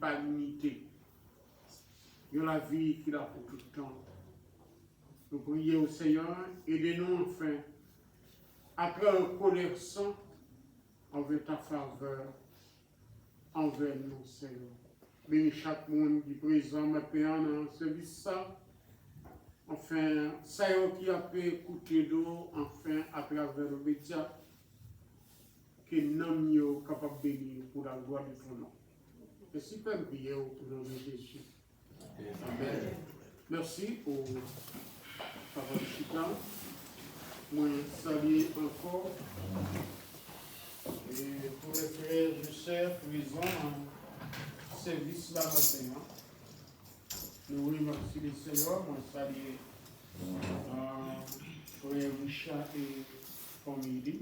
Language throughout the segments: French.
pas limité. Il y a la vie qu'il a pour tout le temps. Nous prions au Seigneur, aidez-nous enfin après un colère sans envers ta faveur, envers nous, Seigneur. Bénis chaque monde qui est présent maintenant dans ce service ça. Enfin, ça y est qui a pu écouter d'eau, enfin, à travers le média, que nous sommes capables de bénir pour la gloire de ton nom. Et si tu peux prier pour le nom de Jésus. Amen. Merci pour parole de Chita. Moi, saluer encore. Et pour les frères et sœurs présents en service là matin. Nous remercions le Seigneur. Moi, saluer frère Richard et famille.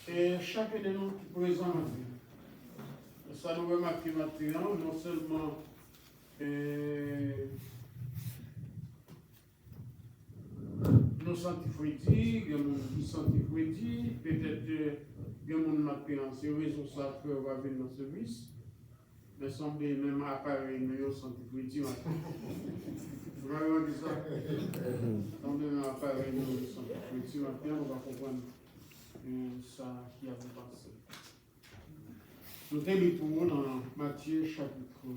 Et chacun de nous qui est présent maintenant. Ça nous remarque maintenant, non seulement nos sanctifrédits, il y a mon qui sanctifrédits, peut-être il y a mon maintenant, c'est raison ça que va venir dans ce service. Il semble même appareil, mais il y a sanctifrédits maintenant. Vous avez dit ça? Il semble même appareil, mais il y a sanctifrédits maintenant, on va comprendre ça qui a passé. Nous sommes dans Matthieu chapitre. Vous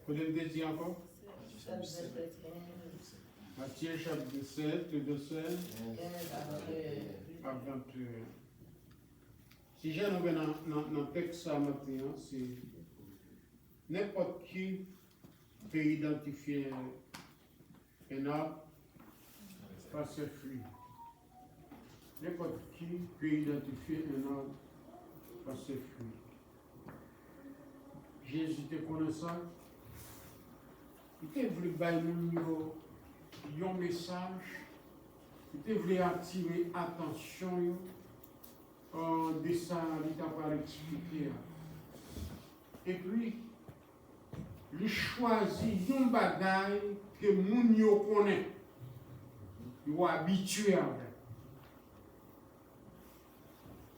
pouvez le dire encore? Matthieu chapitre 7, de 16 à 21. Si j'ai dans le texte à maintenant, c'est n'importe qui peut identifier un arbre par ses fruits. N'importe qui peut identifier un arbre par ses fruits. Jésus te connaissant, il te voulu bailler un message, il te voulu attirer l'attention de ça, il t'a pas expliqué. Et puis, il choisit un bagage que moun yo connaît, il est habitué avec.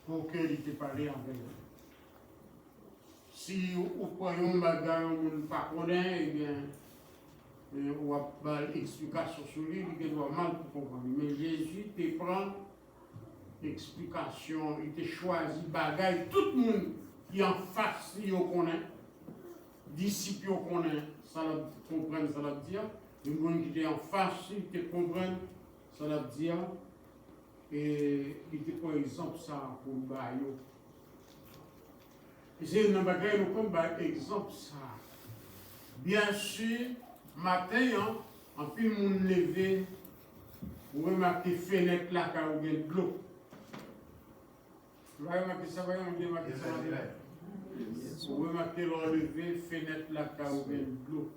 Pour qu'il te parle avec eux. Si vous prenez un bagage que vous ne connaissez pas, eh bien, on va pas l'explication sur lui, il doit mal pour comprendre. Mais Jésus te prend l'explication, il te choisit bagage, tout le monde qui en face, il connaît, disciples connaît, ça la comprendre, ça la dire. Le monde qui est en face, il te comprend, ça la dire. Et il était par exemple ça pour le baillot. Et c'est un bagage comme exemple ça. Bien sûr, matin, en plus mon levé, vous remarquez fenêtre là quand vous avez de l'eau. Vous remarquez ça, vous remarquez ça. Vous remarquez l'enlevé, fenêtre là quand vous avez de l'eau.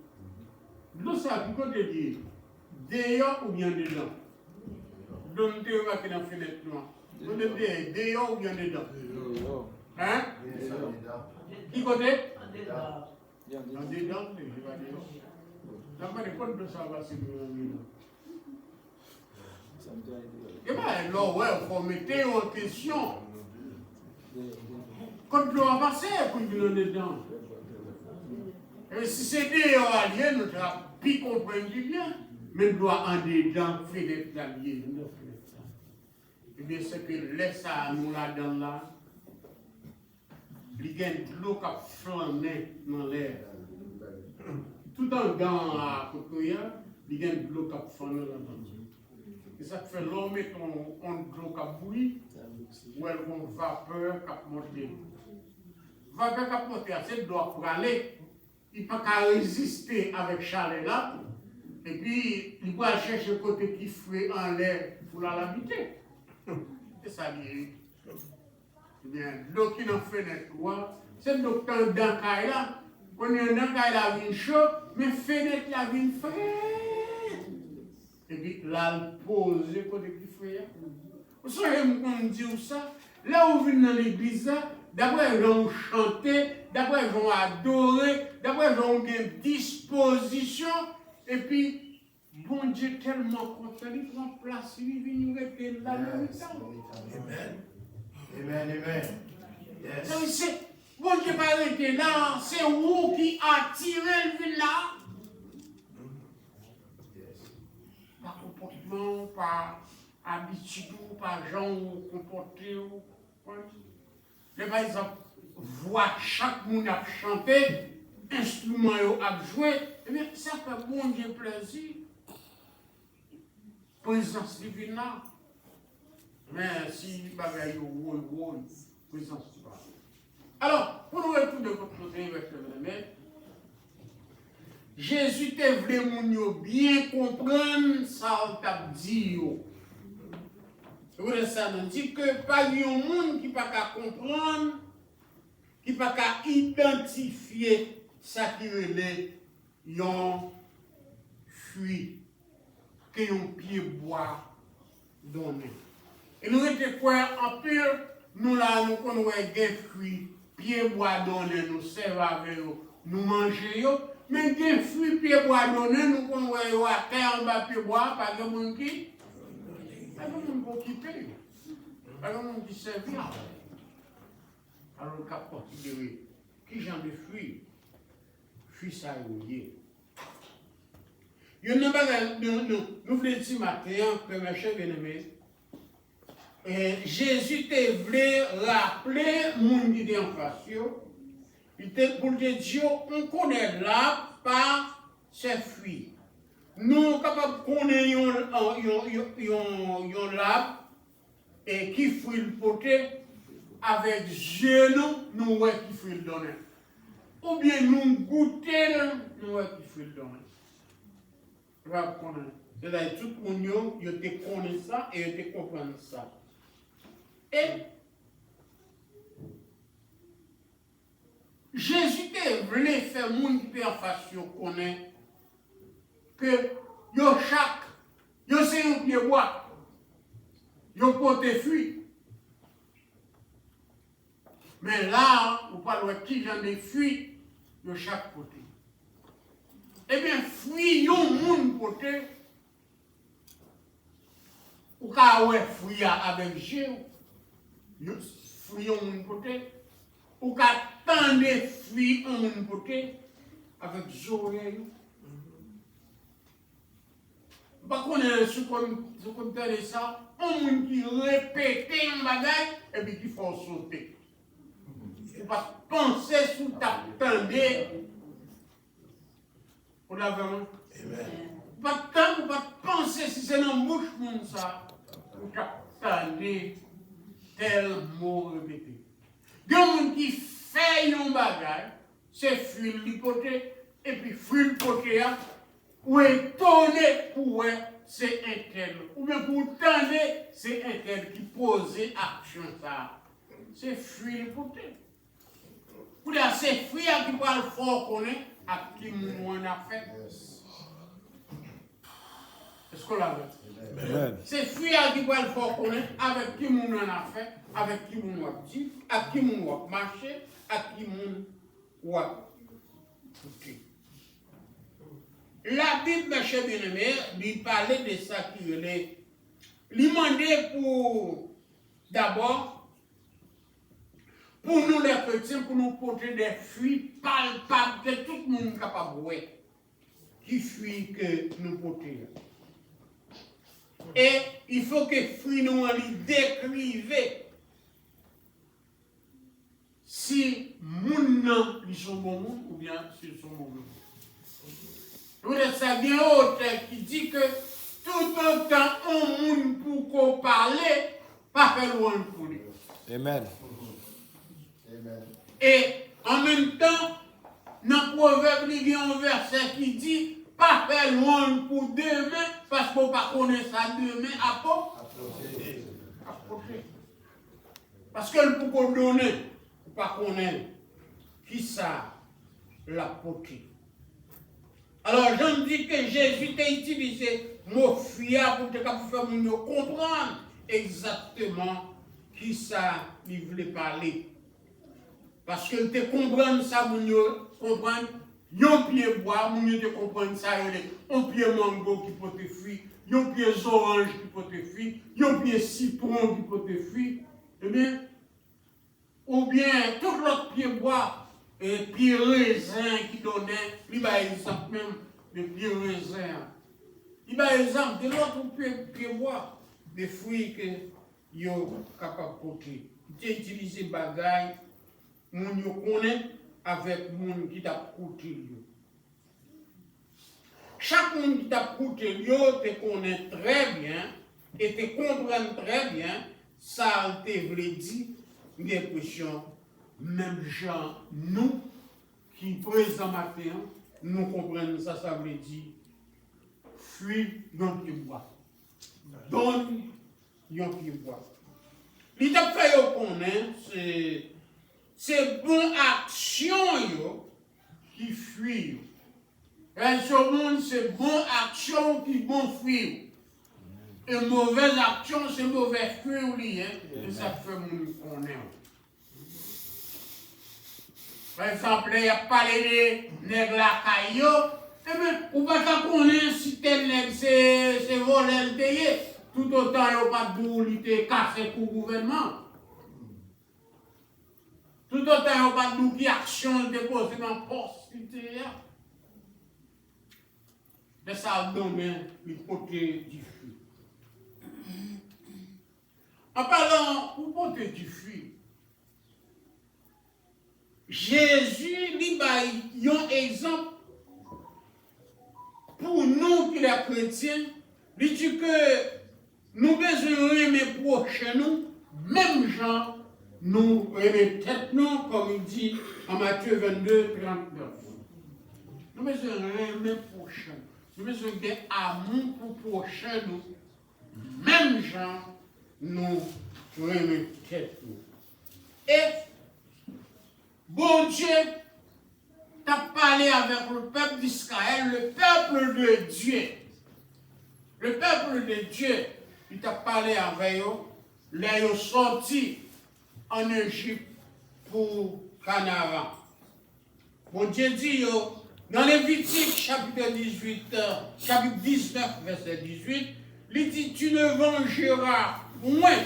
L'eau ça, puis quand tu dis, dehors ou bien dedans? Donc, tu remarques dans la fenêtre noire. Vous devez dehors ou bien dedans? Hein? Qui côté? Dedans. Dedans, je vais dire. N'a pas de compte de ça, va se dire. Et bien, là, ouais, il faut mettre en question. Quand l'eau a passé, pour venir dedans. Et si c'est dehors allié, nous avons pu comprendre bien. Mais nous doit en dedans, fenêtre alliée. Eh bien, c'est que laisse à nous là-dedans là, il y a de l'eau qui flâne dans l'air. Tout en dans la cocoya, il y a de l'eau qui flâne là-dedans. Et ça fait l'homme met on de l'eau qui bouille, ou elle a une vapeur qui monte. Vapeur qui monte, c'est de l'eau pour aller. Il ne peut pas résister avec chaleur là. Et puis, il va chercher le côté qui frais en l'air pour l'habiter. C'est ça qui eh bien, l'eau qui n'a fait net, c'est l'eau qui est dans le caille là. On est dans le caille là, il chaud, mais fenêtre là, il frais. Et puis, là, il pose le côté qui frais. Vous savez, on dit ça, là où vous venez dans l'église, d'abord ils vont chanter, d'abord ils vont adorer, d'abord ils vont avoir une disposition, et puis, bon Dieu tellement content, il prend place, il vient rester là le temps. Amen. Amen, amen. C'est, bon Dieu pas arrêté là, c'est vous qui attirez le vin là. Par comportement, par habitude, par genre où comporter. Par exemple, voir chaque monde a chanté, instrument a joué, eh bien ça fait bon Dieu plaisir. Présence divine là. Mais si bagaille ou présence pas. Alors, pour nous retourner de votre côté, Jésus te voulu bien comprendre ça t'a dit. Vous ça nous dit que pas de monde qui pas qu'à comprendre, qui pas qu'à identifier ça qui relève yon fruit que yon pied bois donné. Et nous étions quoi en pire, nous là nous connaissons des fruits, pied bois donné, nous servons avec eux, nous mangeons, mais des fruits, pied bois donné, nous connaissons à terre en bas pied bois, pas de monde qui, pas de monde qui paye, pas de monde qui sert. Alors, le cap considéré, qui genre de fruits, fruits ça y est. Nous voulons dire matin, que mes chers bien-aimés, Jésus te voulait rappeler mon idée en face. Il te pour te dire, on connaît l'arbre par ses fruits. Nous sommes capables de connaître l'arbre et qui fruit le porter avec Dieu, nous voyons qui fruit le donner. Ou bien nous goûter, nous voyons qui fruit le donner. C'est-à-dire tout le monde, il te connaît ça et il te comprend ça. Et Jésus te voulait faire monde qui peut en face connaître que yo chaque, yo c'est un pied bois, yo porte fruit. Mais là, vous parlez de qui j'en ai fruits de chaque côté. Eh bien, fruit yon monde côté, ou ka ouais fruit avec Dieu. Fruit en mon côté, ou qu'à tant de fruits en mon côté, avec Zoé. Par contre, ce qu'on t'a ça, on monde qui répète un bagage et puis qui faut sauter. Il ne faut pas penser sous ta tendée. Vous l'avez vu? Pas penser si c'est dans la bouche de ça. Ou ta tendée. Tel mot répété. Il y a des gens qui fait un bagage, c'est fuir l'hypothèse, et puis fuir l'hypothèse, ou étonner pour c'est un tel. Ou bien pour tendre, c'est un tel qui pose action ça. C'est fuir l'hypothèse. Pour dire, c'est fuir qui va le fort connaître à qui nous en a fait. Est-ce qu'on l'a vu? C'est fuir qui va le faire connaître avec qui nous en a fait, avec qui nous a dit, à qui nous a marché, à qui nous a écouté. La Bible, mes chers bien-aimés, lui parlait de ça qui est. Lui demandait pour, d'abord, pour nous les chrétiens, pour nous porter des fruits palpables que tout le monde est capable de voir. Qui fruits que nous portons. Et il faut que fruits nous les décrivent. Si moun ils sont bons ou bien s'ils sont mauvais. Vous savez, ça vient autre qui dit que tout autant on moun pour qu'on parle, pas faire loin pour lui. Amen. Et en même temps, dans le proverbe, il y a un verset qui dit pas faire loin pour demain, parce qu'on ne connaît pas ça demain à côté. Parce que le pour donner, on ne pas connaître qui ça la portée. Alors, je me dis que Jésus t'a utilisé mot fiable pour te faire nous comprendre exactement qui ça il voulait parler. Parce que te comprendre ça, nous comprendre. Yon pied bois, moun te comprendre ça, yon pied mango qui peut te fruit, yon pied orange qui peut te fruit, yon pied citron qui peut te fruit. Eh bien, ou bien tout l'autre pied bois, et pied raisin qui donnait, il va exemple même de pied raisin. Il va exemple de l'autre pied bois, des fruits que yo capable de porter. Il utilisé bagaille, moun yo connaît avec moun qui t'a coûté. Chaque monde qui t'a coûté, te connaît très bien et te comprend très bien, ça te veut dire, une impression, même gens, nous, qui présent matin, nous comprenons ça, ça veut dire, fuis yon qui boit. Donne yon qui boit. L'idée fait yo connaître, c'est bonne action yo qui fuit. Et ce monde, c'est bonne action qui bon fuit. Et mauvaise action, c'est mauvais fuit. Et ça fait mon connaître. Par exemple, il y a parlé de nègres la caillou. Eh bien, ou pas qu'à connaître si tel nègre c'est volé le payé. Tout autant, il n'y a pas de lutter cassé pour le gouvernement. Tout autant, il n'y a pas de qui action déposée dans le poste. Mais ça donne le côté du feu. En parlant du côté du feu, Jésus lui a un exemple pour nous qui les chrétiens. Il dit que nous besoin aimer prochain nous, même gens, nous aimer tête nous, comme il dit en Matthieu 22, 39. Nous besoin aimer prochain. Nous besoin d'amour pour prochain nous, même gens, nous aimer tête nous. Et bon Dieu t'a parlé avec le peuple d'Israël, le peuple de Dieu. Le peuple de Dieu, il t'a parlé avec eux, les sortis en Égypte pour Canaan. Bon Dieu dit, dans Lévitique chapitre 18, chapitre 19, verset 18, il dit, tu ne vengeras point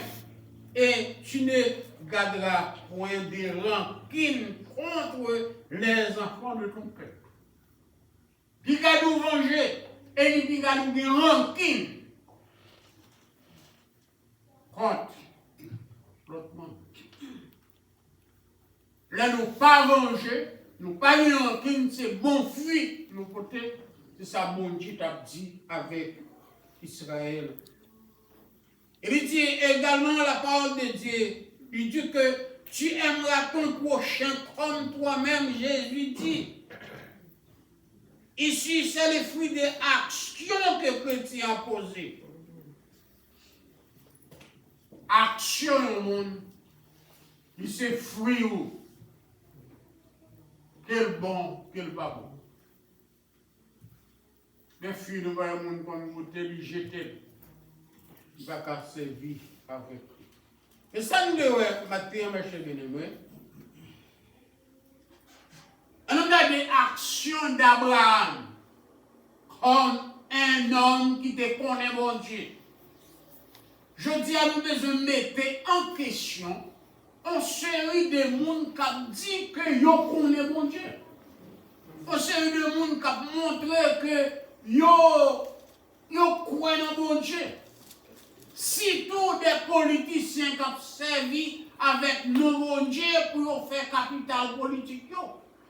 et tu ne garderas point des rancines contre les enfants de ton peuple. Qui va nous venger et qui va nous des rancines contre l'autre monde. Là, nous pas venger, nous pas de rancine, c'est bon fruit, nous côté, c'est ça bon Dieu t'a dit avec Israël. Et il dit également la parole de Dieu, il dit que tu aimeras ton prochain comme toi-même, Jésus dit. Ici, c'est le fruit des actions que le chrétien a posées. Action au monde, il c'est fruit où? Quel bon, quel pas bon. Les filles, nous voyons monde comme vous jeter. Il va qu'à servir avec lui. Et ça nous devons matin, mes chers bien-aimés. On a des actions d'Abraham comme un homme qui te connaît mon Dieu. Je dis à nous besoin de mettre en question une série de monde qui dit que yo connaît mon Dieu. Une série de monde qui montre que yo croit dans mon Dieu. Si tous des politiciens qui ont servi avec nos mon Dieu pour faire capital politique,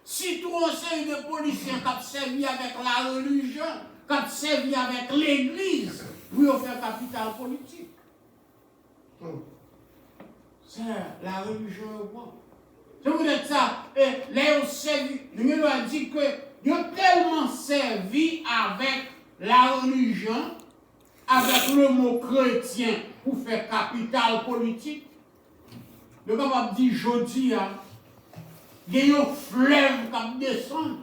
si tous série de policiers qui ont servi avec la religion, qui ont servi avec l'église pour faire capital politique. C'est la religion. Je vous dis ça, et les servi, nous avons dit que ils ont tellement servi avec la religion, avec le mot chrétien pour faire capital politique. Le capable dit jeudi, il y a un fleuve qui descend.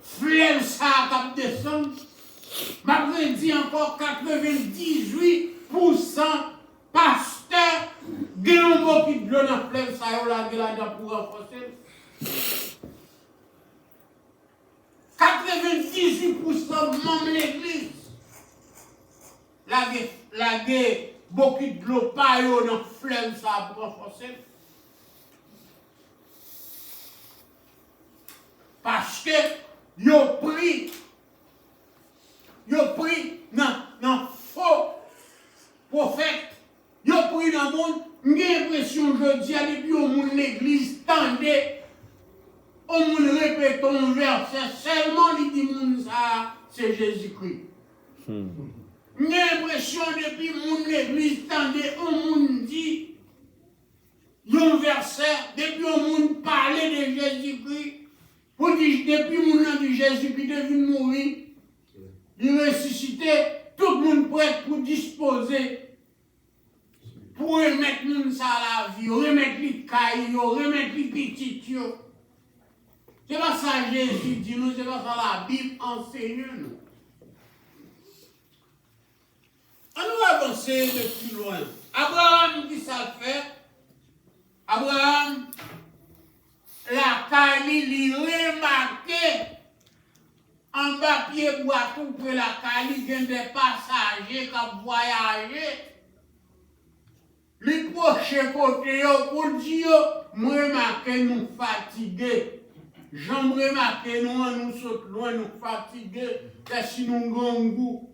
Fleuve ça qui descend. Je dit encore 98% pasteurs, il y a un mot qui donne un fleuve ça pour renforcer. 98% membres de l'église. La beaucoup de l'eau pas dans le fleuve ça pour renforcer. Parce que yo pris dans faux prophète, yo pris dans le monde, j'ai l'impression que je dis depuis au monde l'église tendait, au monde répète un verset, seulement il dit monde ça, c'est Jésus-Christ. J'ai l'impression depuis mon église tendait, au monde dit, un verset, depuis au monde parler de Jésus-Christ, pour dire depuis mon nom de Jésus-Christ devait mourir, il ressusciter, tout le monde prêt pour disposer, pour remettre moun ça à la vie, remettre les cailles, remettre les petits. C'est pas ça Jésus dit nous, c'est pas ça la Bible enseigne nous. On nous avancer de plus loin. Abraham dit ça le fait. Abraham, la caille, il remarqué en bas pied bois tout pour la caille, il y a des passagers qui voyagent. Les prochains côtés, pour dire, moi, remarqué nous fatigués. J'en remarqué nous sommes loin, nous fatigués, parce que nous avons un goût.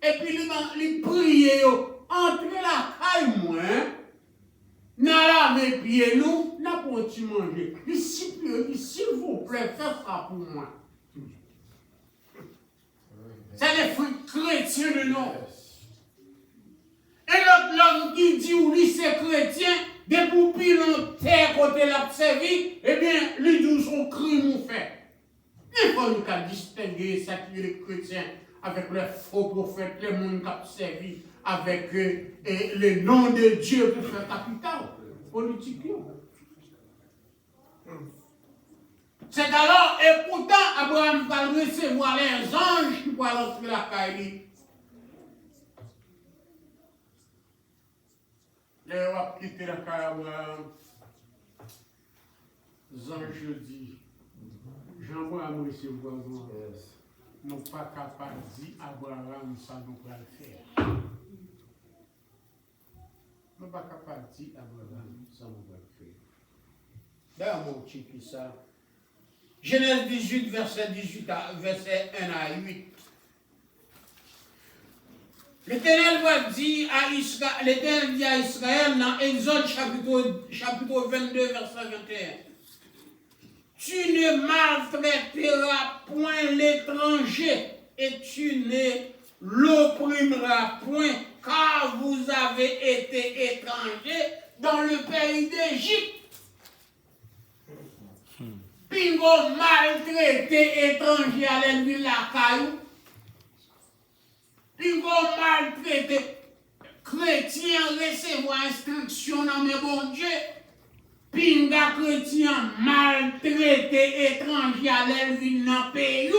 Et puis, les prier, entre la caille, moi, dans la pied, nous, n'a pas manger. S'il vous plaît, faites ça pour moi. C'est les fruits chrétiens de nous. Et l'autre l'homme qui dit oui c'est chrétien, depuis l'on terre côté l'a servi, eh bien, lui dit son crime ou fait. Il faut nous distinguer ça qui est les chrétiens avec les faux prophètes, les gens qui ont servi avec le nom de Dieu pour faire capital politique. C'est alors, et pourtant, Abraham va recevoir les anges qui vont entrer la caille. Les rois quitter la caille Abraham. Les anges disent, j'envoie à me recevoir. Nous ne sommes pas capables de dire Abraham, ça nous va le faire. Nous ne sommes pas capables de dire Abraham, ça nous va le faire. D'ailleurs, mon petit qui ça. Genèse 18, verset 1 à 8. L'Éternel va dire à Israël, l'Éternel dit à Israël dans Exode chapitre 22, verset 21. Tu ne maltraiteras point l'étranger et tu ne l'opprimeras point, car vous avez été étrangers dans le pays d'Égypte. Pingo maltraité étranger à l'ennemi la caillou. Pingo maltraité chrétien recevoir instruction dans mes bons dieux. Pinga chrétien maltraité étranger à l'ennemi dans le pays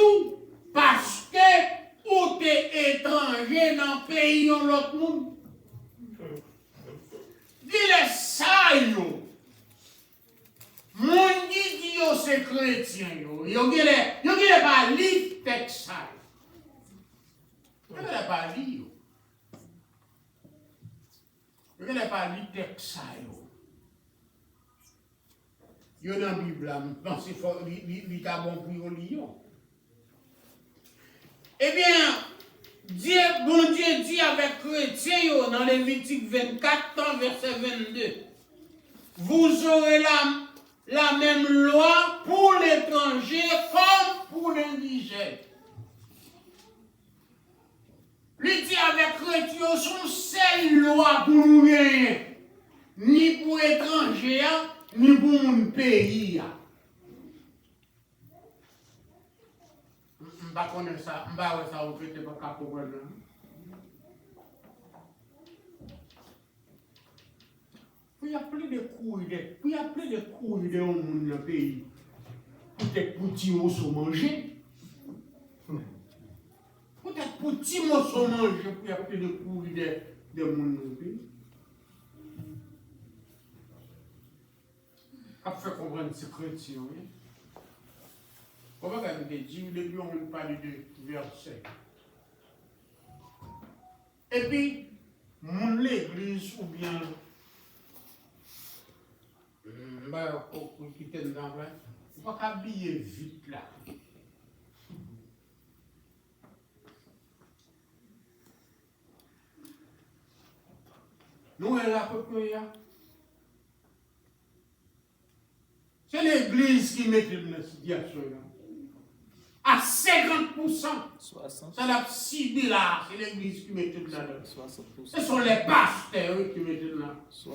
parce que ou t'es étranger dans le pays de l'autre monde. Dis-le ça yo. Mon dit yo c'est chrétien yo. Yo gele pas li texte ça. Yo gele pas li yo. Yo gele pas li texte ça yo. Yo dans la Bible là, pense faut li ta bon pour yo li yo. Eh bien, bon Dieu dit avec chrétien yo dans Lévitique 24 verset 22. Vous aurez la même loi pour l'étranger comme pour l'indigène. Lui dit avec chrétien, son seule loi pour nous gagner, ni pour l'étranger, ni pour mon pays. Je ne sais pas ça, je ne sais pas ça, vous ne pouvez pas comprendre. Il y a plein de couilles dans le pays. Peut-être pour petit morceau manger. Peut-être pour petit morceau manger, il y a plein de couilles de monde dans le pays. Ça fait comprendre ce chrétien. Comment vous avez dit, depuis on parle de verset. Et puis, l'église ou bien pour quitter le temps, il faut pas habiller vite là. Nous, elle a peu près. C'est l'église qui met dans la situation. À 50%, 60. ça l'a ciblé là, c'est l'église qui met tout là. 60%. Ce sont les pasteurs qui mettent là. 60%.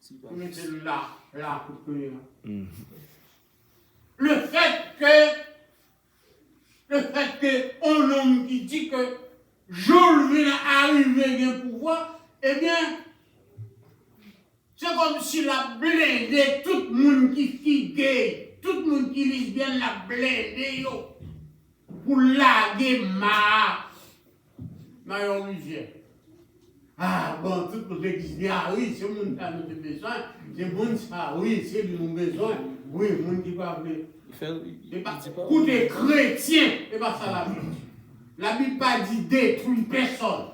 Qui mettent là, pour prier. Mm. Le fait que un homme qui dit que jour vient arriver au pouvoir, eh bien, c'est comme s'il a blindé tout le monde qui gay, tout le monde qui lit bien la blindé pour laguer ma rivière. Ah bon, tout le monde dit, ah oui, c'est le monde qui a besoin, c'est le monde ça, oui, c'est le monde besoin, oui, le monde qui va venir. Écoutez, chrétien, c'est pas ça la Bible. La Bible pas dit détruire personne.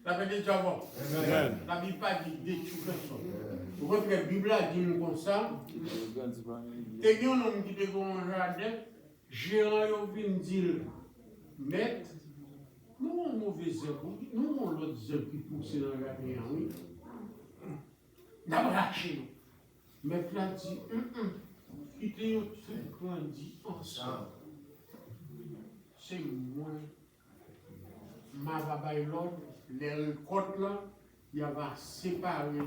La Bible dit avant. La Bible pas dit détruire personne. Votre Bible a dit comme ça. Et il y a un homme qui était dans un jardin, Gérard vient dire, maître, nous avons un mauvais zèbre, nous avons l'autre zèbre qui pousse dans le jardin, oui. D'abord lâché nous. Maître a dit, quittez tout grandi ensemble. C'est moi, ma babaye l'autre, les récoltes là, il y avait séparé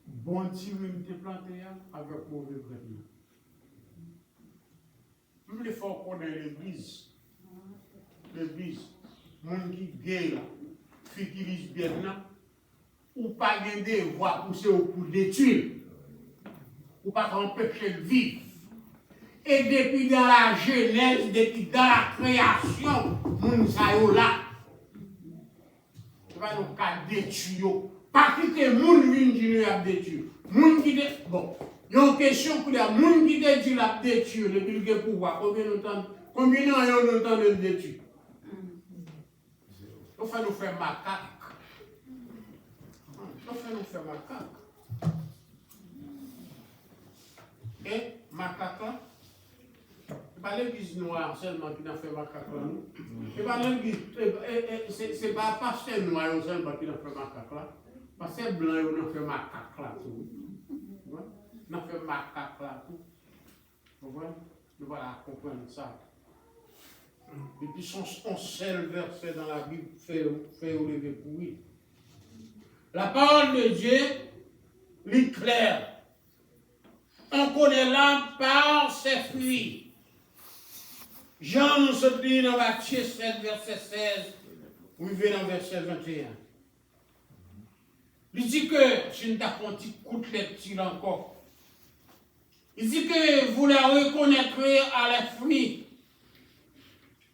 bon tirine de planté avec mauvais grain. Nous les faut connaître l'église. L'église, monde qui gay là, fille qui lise bien là, ou pas gagner voix pousser au coup des tuiles, ou pas empêcher de vivre. Et depuis dans la genèse, depuis dans la création, moun sa yo là. Va nous cas détruire. Pas que moun vient dire la détruire. Moun qui bon, il y a une question pour les moun qui dit la détruire, le plus que pouvoir combien de temps de détruire. On fait nous faire macaque. On fait nous faire macaque. Et macaque là, pas l'église noire seulement qui n'a fait macaque là. Et pas l'église, c'est pas pasteur noir seulement qui n'a fait macaque là. Pasteur blanc qui n'a fait macaque là. On a fait macaque là. Vous voyez? Nous voilà comprendre ça. Et puis son seul verset dans la Bible fait lever pour lui. La parole de Dieu est claire. On connaît l'âme par ses fruits. Jean nous se dit dans Matthieu 7, verset 16, ou il vient dans verset 21. Il dit que, je ne t'apprends pas coup de lecture encore. Il dit que vous la reconnaîtrez à les fruits.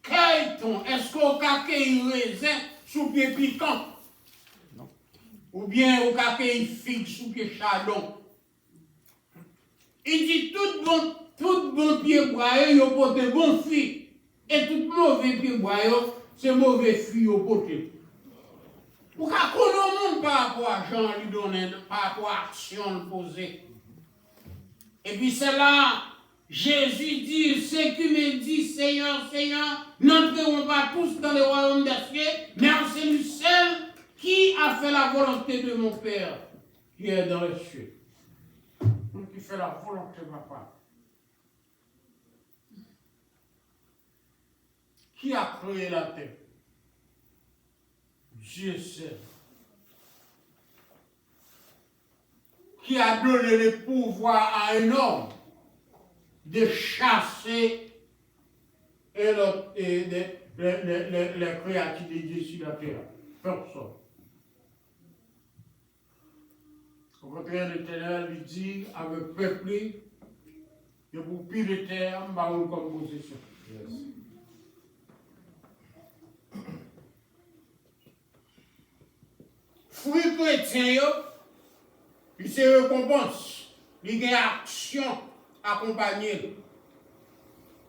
Qu'est-on? Est-ce qu'on a un raisin sous pied piquant? Non. Ou bien on a une figue sous pied chardon? Il dit tout bon pied broyé, il porte bon fruit. Et tout mauvais pied broyé, c'est mauvais fruit au porté. Ou qu'à connaître monde par rapport à Jean lui donner, par rapport à l'action posée. Et puis c'est là, Jésus dit, ceux qui me disent Seigneur, Seigneur, n'entreront pas tous dans le royaume des cieux, mais en celui seul qui a fait la volonté de mon Père qui est dans les cieux. Donc qui fait la volonté de papa. Qui a créé la terre? Dieu seul. Qui a donné le pouvoir à un homme de chasser les créatures de Dieu sur la terre? Personne. Au contraire, l'Éternel lui dit avec le peuple, il vous pire de terre, je vais comme possession. Yes. Fruit chrétien, il se récompense, il y a action accompagnée.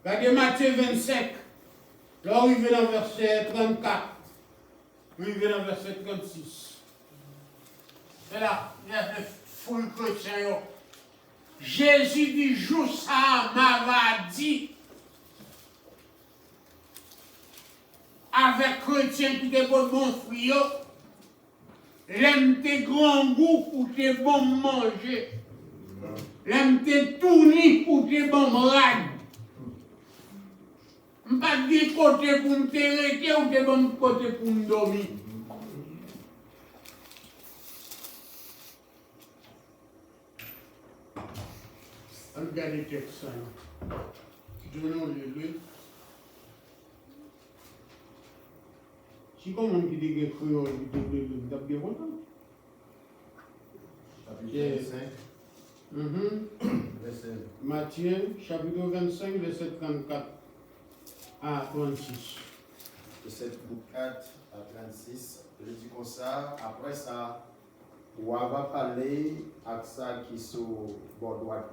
Regardez Matthieu 25, là où il vient dans verset 34. Arrivé dans le verset 36. C'est là, il y a des foules chrétiens. Jésus dit, joue ça, m'a dit, avec chrétiens qui te bon fruit, l'aime tes grands goûts pour tes bons manger. L'aime tes tournis pour tes bons rades. Je ne pas de côté pour me t'arrêter ou de bon côté pour me dormir. Regardez le texte. Je vais nous le lire. Si comme on dit que les créoles, ils doivent bien content. Chapitre 25. Matthieu, chapitre 25, verset 34 à 36. Verset 4 à 36. Je dis comme ça, après ça, on va parler avec ça qui sont bon droit.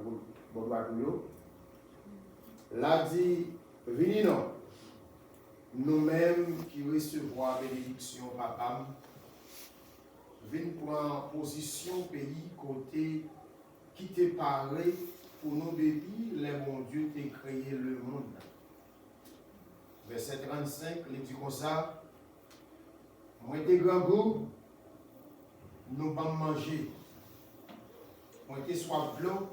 Là dit, venez non. Nous-mêmes qui recevons la bénédiction, papa, venons prendre position pays côté qui t'est parlé pour nous depuis les bon Dieu t'a créé le monde. Verset 35, il dit comme ça, moi t'es grand goût, nous allons manger. Moi t'es soif l'eau,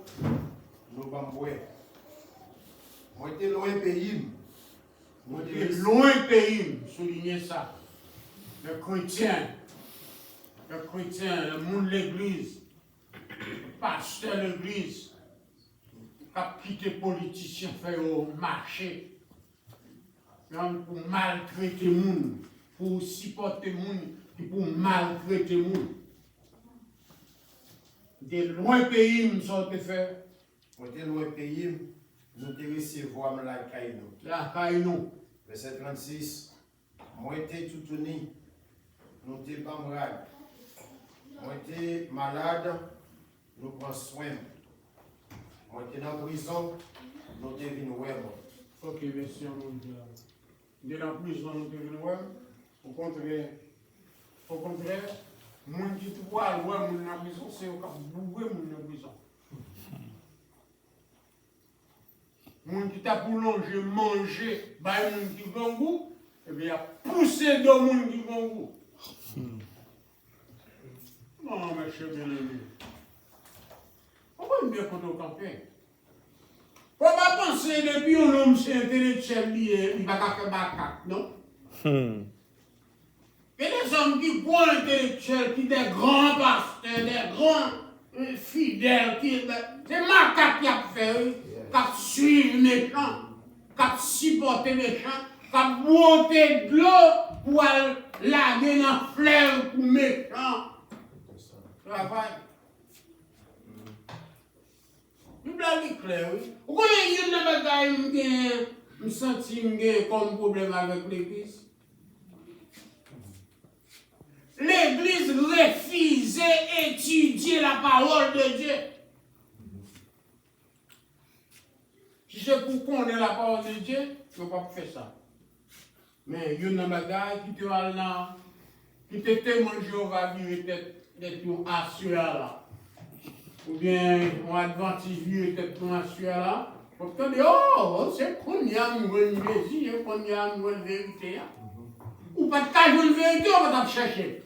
nous allons boire. Moi t'es loin pays. Loin pays, soulignez ça. Le chrétien, le monde de l'église, le pasteur de l'église, qui a quitté les politiciens, fait au marché, pour maltraiter les gens, pour supporter les gens, et pour maltraiter les gens. De loin pays, nous sommes fait. Moi t'es loin pays. Nous te recevons la caïno. La caïno. Verset 36. Moi t'es tout uni. Nous t'es pas malade. Moi t'es malade. Nous prenons soin. Moi t'es dans la prison. Nous t'es venu voir. Ok, merci à mon Dieu. Nous t'es dans la prison, nous t'es venu voir. Au contraire, mon qui te voit, mon dans la prison, c'est au cas où mon dans la prison. Moun qui t'a pour longer, manger, bah moun qui grand goût, eh bien, il a poussé dans moun qui grand goût. Non, mes chers bien-aimés. Pourquoi bien qu'on camper? Faut pas penser depuis un homme c'est intellectuel, il va pas faire bacac, non? Il y a des hommes qui sont intellectuels, qui sont des grands pasteurs, des grands fidèles, c'est macaque qui a fait. Qui suivent les méchants, qui supportent les méchants, qui montent de l'eau pour laguer dans le fleuve pour les méchants. Travail. Nous blaguons clair, oui. Vous connaissez une bagaille qui me senti comme problème avec l'église? L'église refusait d'étudier la parole de Dieu. Si c'est pour connaître la parole de Dieu, je ne peux pas faire ça. Mais il y a une bagaille qui te va là, qui te témoigne, on va vivre peut-être assuré là. Ou bien on va vivre peut-être assuré là. Parce que oh, c'est qu'on y a une nouvelle vérité, qu'on y a une nouvelle vérité. Ou pas de cas de vérité, on va chercher.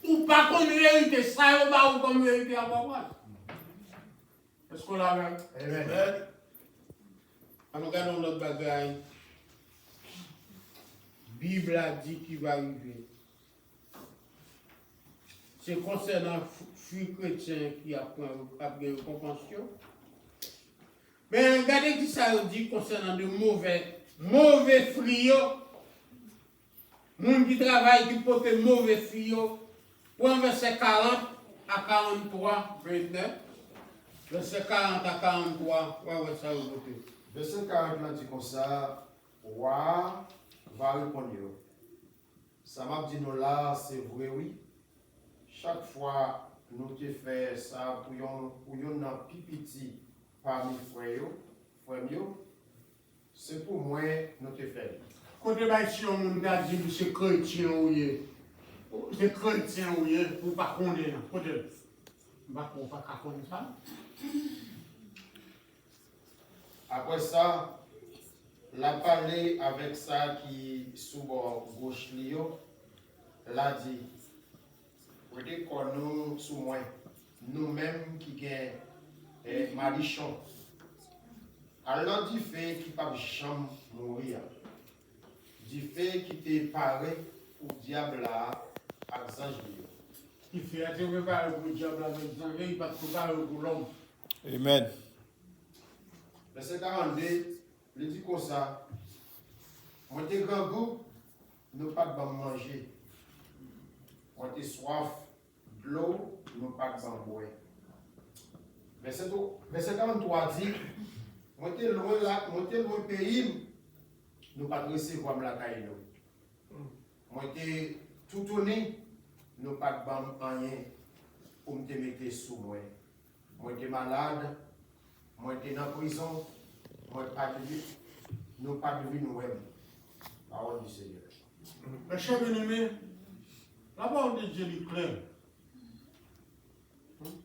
Ou pas qu'on vérité, ça, on va comme vérité à voir. Est-ce qu'on l'a vu? Amen. Alors, regardons notre bagaille. La Bible a dit qu'il va arriver. C'est concernant les chrétiens qui a une compassion. Mais regardez qui ça dit concernant de mauvais fruits. Les gens qui travaillent, qui portent de mauvais fruits. Pour verset 40 à 43, 29. Verset 40 à 43, ouais, ça va voter. Verset 40 là dit comme ça, roi va répondre. Ça m'a dit nous là, c'est vrai, oui. Chaque fois nous te fait ça pour yon pipiti parmi frères, c'est pour moi nous te fait. Côté si on a dit que c'est chrétien ou c'est chrétien ou pour pas connaître. Côté, pas connaître ça. Après ça, la parlé avec ça qui sous bord gauche Lio, l'a dit, vous dites qu'on nous sous moins, nous-mêmes qui gagnons malichon. Alors du fait qui pas jamais mourir, du fait qui t'est paré pour diable là, avec ange Lio. Il fait être préparé pour le diable avec ange, il pas préparé pour l'homme. Amen. Verset 42, il dit comme ça. Moi, t'es grand goût, nous pas de manger. Moi, t'es soif de l'eau, nous pas de boire. Verset 43 dit, moi, t'es loin là, moi, t'es loin pays, nous pas de recevoir la caille. Moi, t'es tout tourné, nous pas de rien pour me mettre sous moi. Moi, t'es malade. Moi, j'étais dans la prison, moi, nous pas de vie nous-mêmes. Parole du Seigneur. Mes chers bien-aimés, la parole de Dieu est claire.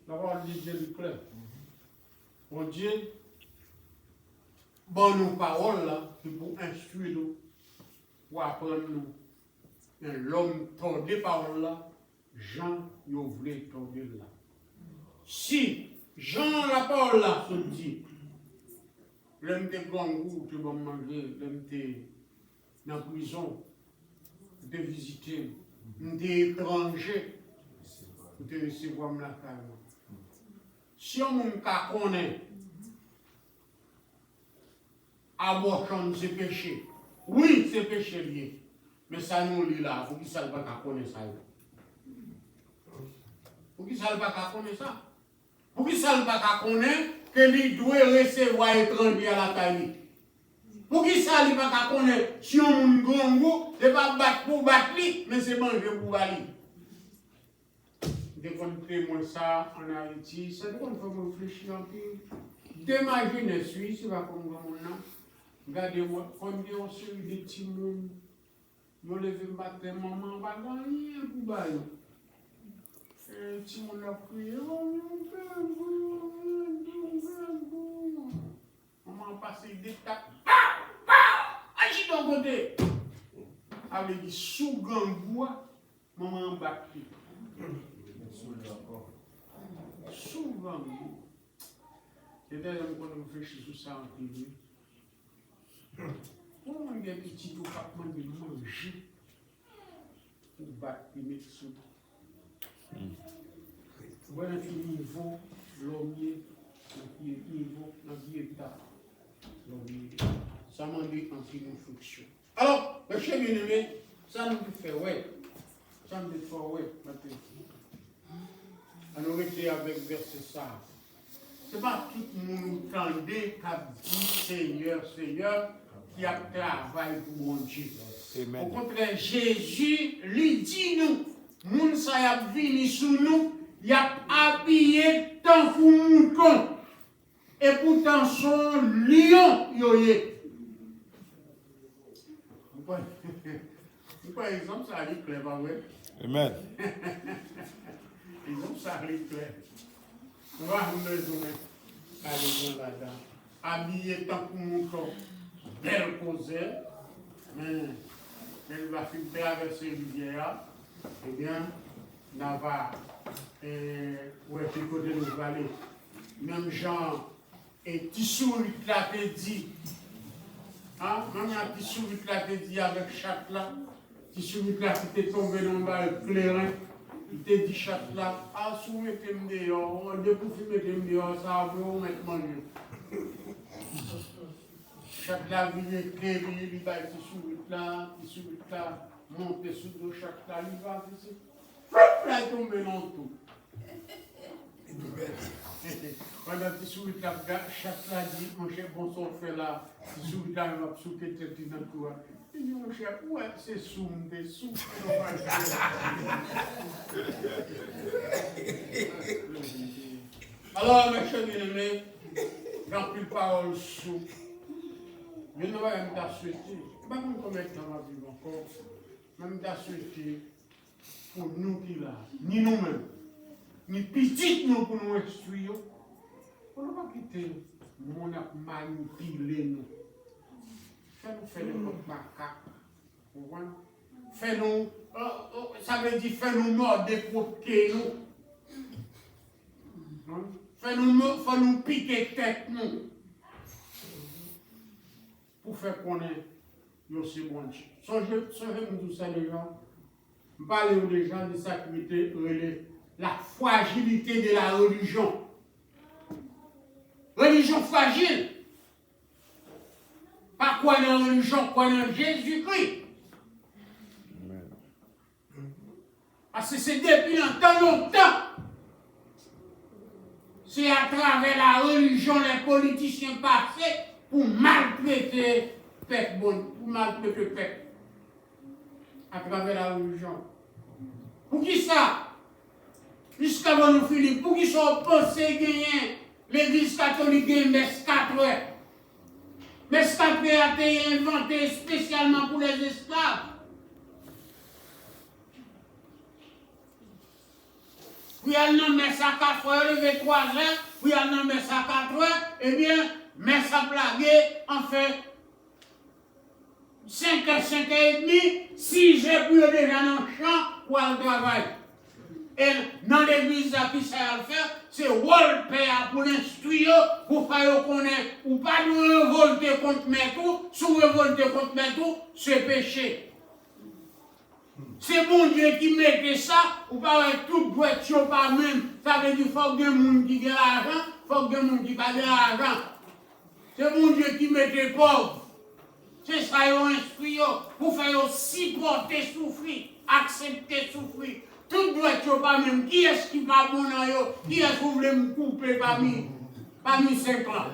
La parole de Dieu est claire. Mon Dieu, bon, nos paroles là, c'est pour instruire nous, pour apprendre nous. Et l'homme tord des paroles là, Jean, il voulait tomber là. Si Jean, la parole là, se dit, l'homme te grand goût, tu vas manger, l'homme te dans la prison, te visiter, te étranger, te recevoir la carne. Si on ne connaît, abortion c'est péché. Oui, c'est péché lié. Mais ça nous lit là, il faut qu'il ne sache pas qu'on connaît ça. Pour qu'il ne sache pas qu'on connaît ça. Pour qu'il ne sache pas qu'on connaît que lui doit recevoir étranger à la taille. Pour qu'il ne sache pas qu'on connaît si on a un grand goût, ce n'est pas battre pour battre, mais c'est manger pour battre. Dès qu'on témoigne ça en Haïti, ça doit nous faire réfléchir un peu. D'imaginer Suisse, c'est pas comme ça. Regardez-moi, combien on se des petits monde. Je levé le matin, maman, pas rien pour bailler. Et petit monde a crié, oh mon père, maman a passé des tapes. Agis de ton côté. Avec des sous-gangbois, maman a battu. Souvent, c'est d'ailleurs qu'on réfléchit sur ça en TV. Comment il y a des petits départements de manger pour battre les médecins? Voilà un niveau, l'homier, niveau, l'habitat. Ça m'a dit en fonction. Alors, mes chers bien-aimés, ça nous fait ouais. Ça nous fait ouais, maintenant. On était avec verset ça. Ce n'est pas tout le monde qui a dit Seigneur, Seigneur, qui a travaillé pour mon Dieu. Amen. Au contraire, Jésus lui dit nous, moun sa y a venu sous nous, il a habillé tant pour mouton. Et pourtant son lion, yoye. Par exemple, ça arrive clair, pas vrai? Amen. Exemple, ça arrive clair. On va nous besoin aller là-dedans. Habillé tant pour mouton. Belle cause, mais elle va faire traverser rivière, eh bien, n'a pas, ouais, c'est côté de vallée. Même Jean, et Tissou, il l'a dit, hein, même un Tissou, il l'a dit avec chaque là, Tissou, il l'a dit, tombé dans le bas, clairin, il t'a dit chaque là, ah, sous mettez-moi dehors, depuis que mettez-moi dehors, ça va vous mettre manger. Chaque la vie est claire, il va être sous là, monter sous l'eau, chaque la il va ici. Là, il tombe dans tout. Pendant que sous là, chaque la dit, mon cher, bon sang fait là, sous là, il va souper tête dans tout. Il dit, mon cher, ouais, c'est sous, des sous. Alors, mes chers bien-aimés, j'en prie parole sous. Je ne vais pas souhaiter Je ne sais pas combien de temps on va vivre encore. Même d'associer pour nous qui là, ni nous-mêmes, ni petites nous pour nous instruire. On ne va pas quitter le monde à manipuler nous. Fais-nous faire des autres macaques. Vous voyez? Fais-nous, ça veut dire fais-nous mordre des propres nous. Fais-nous piquer tête nous. Pour faire connaître aussi bon Dieu. Songez-nous tout ça les gens. Parlez aux gens de sécurité, la fragilité de la religion. Religion fragile. Pas quoi dans la religion, quoi dans Jésus-Christ. Parce que c'est depuis longtemps. C'est à travers la religion, les politiciens passés pour maltraiter le peuple, pour maltraiter le peuple. À travers la religion. Pour qui ça? Jusqu'avant nous Philippe, pour qui sont pensés gagner l'église catholique gagne messe 4 heures. Messe 4 heures a été inventé spécialement pour les esclaves. Puis elle n'a messe à 4 heures, levé 3 heures, puis elle n'a messe à 4 heures, eh bien, messe à blaguer, en fait, 5 heures, 5 heures et demie, 6 heures pour déjà dans le champ pour aller travailler. Et dans l'église, qui ça à faire, c'est rôle père pour l'instruire, pour faire connaître, ou pas nous révolter contre tout, sous révolter contre tout, c'est péché. C'est bon Dieu qui mette ça, ou pas tout voiture par même. Ça veut dire qu'il faut que des gens qui ont l'argent, il faut que des gens qui n'ont pas l'argent. C'est bon Dieu qui mette les pauvres. C'est ça qu'ils ont instruit pour faire supporter souffrir, accepter souffrir. Tout voiture par même. Qui est-ce qui va bon dans eux? Qui est-ce que vous voulez me couper parmi 5 ans?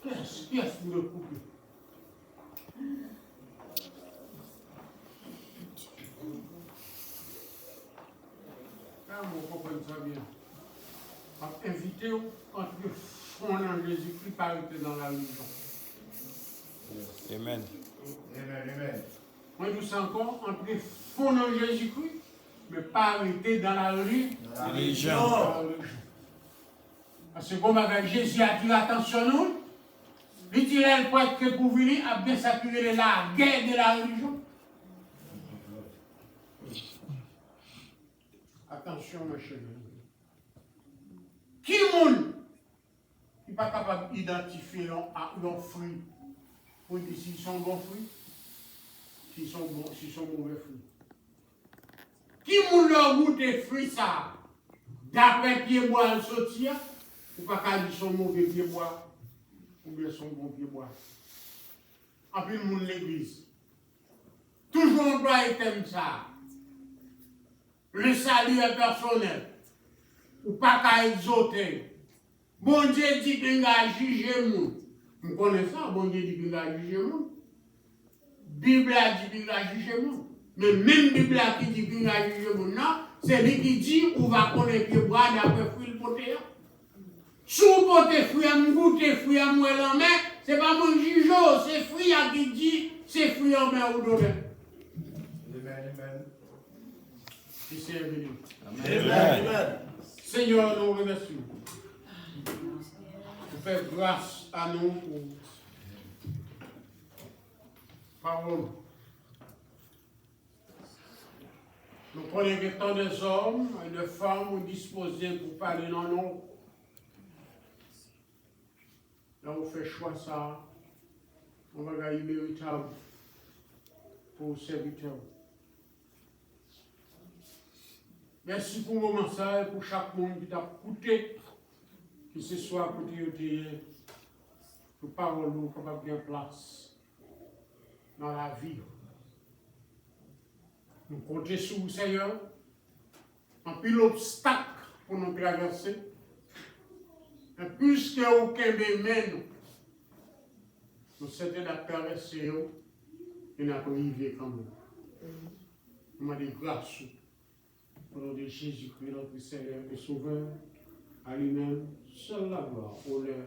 Qui est-ce que vous voulez couper? Vous comprenez ça bien. Invitez-vous entre fond en Jésus-Christ par arrêter dans la religion. Amen. Amen. Moi, je dis encore, entre fond en Jésus-Christ, mais pas arrêter dans la religion. Parce que comme avec Jésus a dit attention nous, il dit elle peut être que pour venir à bien s'accuser de la guerre de la religion. Attention, mes chers. Qui monde qui n'est pas capable d'identifier leurs fruits pour dire s'ils sont bons fruits, s'ils sont mauvais fruits. Qui monde leur goûte des fruits ça, d'après pied bois le sortir, ou pas qu'à dire son mauvais pied bois, ou bien son bon pied bois. En plus, le monde l'église. Toujours on doit être ça. Le salut est personnel. Ou pas qu'à exauter. Bon Dieu dit qu'il va juger moi. Vous connaissez ça? Bon Dieu dit qu'il va juger moi. Bible a dit qu'il va juger moi. Mais même Bible qui dit qu'il va juger moi, non, c'est lui qui dit qu'on va connaître les bois d'après fruit le poté. Si vous portez fruit à me goûter, fruit à moi en main, c'est pas mon juge, c'est fruit qui dit, c'est fruit en main ou d'ouvert. Amen. Qui c'est venu. Amen. Seigneur, nous remercions. Vous faites grâce à nous pour parole. Nous connaissons que tant des hommes et de femmes disposés pour parler dans nous. Là, on fait choix ça. On va gagner véritable pour le serviteur. Merci pour le moment ça et pour chaque monde qui t'a écouté, que ce soit pour dire que parole nous capable de place dans la vie. Nous comptons sur vous, Seigneur, en plus l'obstacle pour nous traverser. Et puisque aucun bémène, nous sommes à traverser et nous avons arrivé quand même. Nous avons des grâces. Au nom de Jésus-Christ, notre Seigneur et Sauveur, à lui-même, seule la gloire, honneur,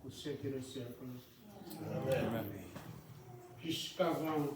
au siècle et le siècle. Amen. Jusqu'avant